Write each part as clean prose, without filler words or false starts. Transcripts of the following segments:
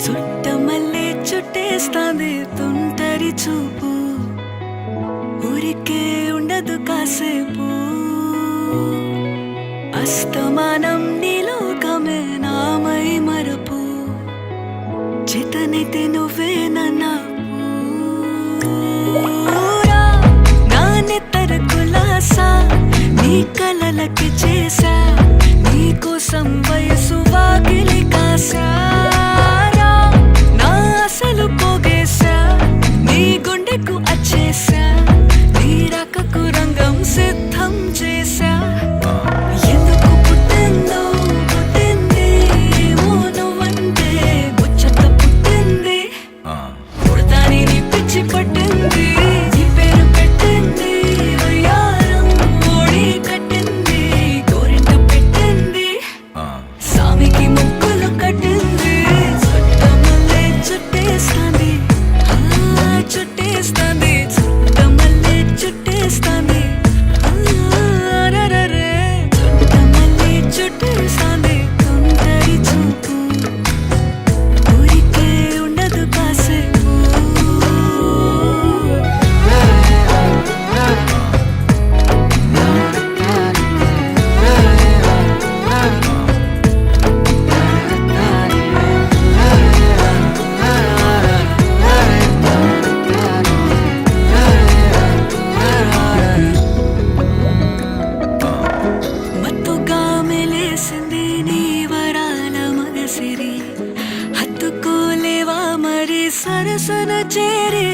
చుట్టమల్లే చుట్టేస్తాంది తుంటరి చూపు ఊరికే ఉండదు కాసేపు అస్తమానం నీలోకమే నామై మరపు చేతనైతే నువ్వే నన్నా నా నెత్తర కులాసా నీ కలలకి చేసా నీ కోసం వయసు వాకిలి కాసా నా అసలు పోగేసా నీ గుండెకు అచ్చేసా నీ రకకు రంగం సిద్ధం చేసా ఎందుకు పుట్టిందో పుట్టింది ఏమో నువ్వంటే ముచ్చట పుట్టింది పుడతాని నీ పిచ్చి పట్టింది నీ పేరు పెట్టింది వయ్యారం ఓడి కట్టింది గోరింట పెట్టింది సామికి ముక్కులు కట్టింది చుట్టమల్లే చుట్టేస్తాంది చుట్టేస్తాంది చుట్టమల్లే చుట్టేస్తాంది అరెరెరె చుట్టమల్లే చుట్టేస్తాంది తుంటరి చూపు ఊరికే ఉండదు కాసేపు మత్తుగా మెలేసింది నీ వరాల మగసిరి హత్తుకోలేవా మరి సరసన చేరి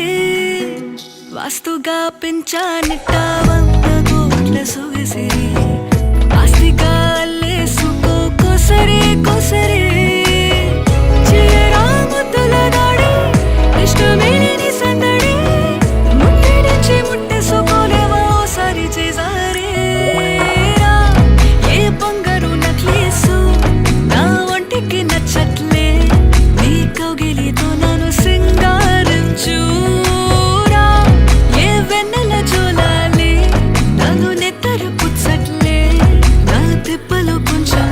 వాస్తుగా పెంచానిట్ట 100 కోట్ల సొగసిరి ఆస్తిగా అల్లేసుకో కొసరి కొసరి చేయరా ముద్దుల దాడి ఇష్టమేని సందడి ముట్టడిచి ముట్టేసుకోలేవా ఓసారి చేసారే ఏ బంగారు నక్లీసు నా ఒంటికి నచ్చట్లే నీ కౌగిలితో నన్ను సింగారించురా ఏ వెన్నెల జోలాలి నన్ను నెత్తరు పుచ్చట్లే నా తిప్పలు కొంచెం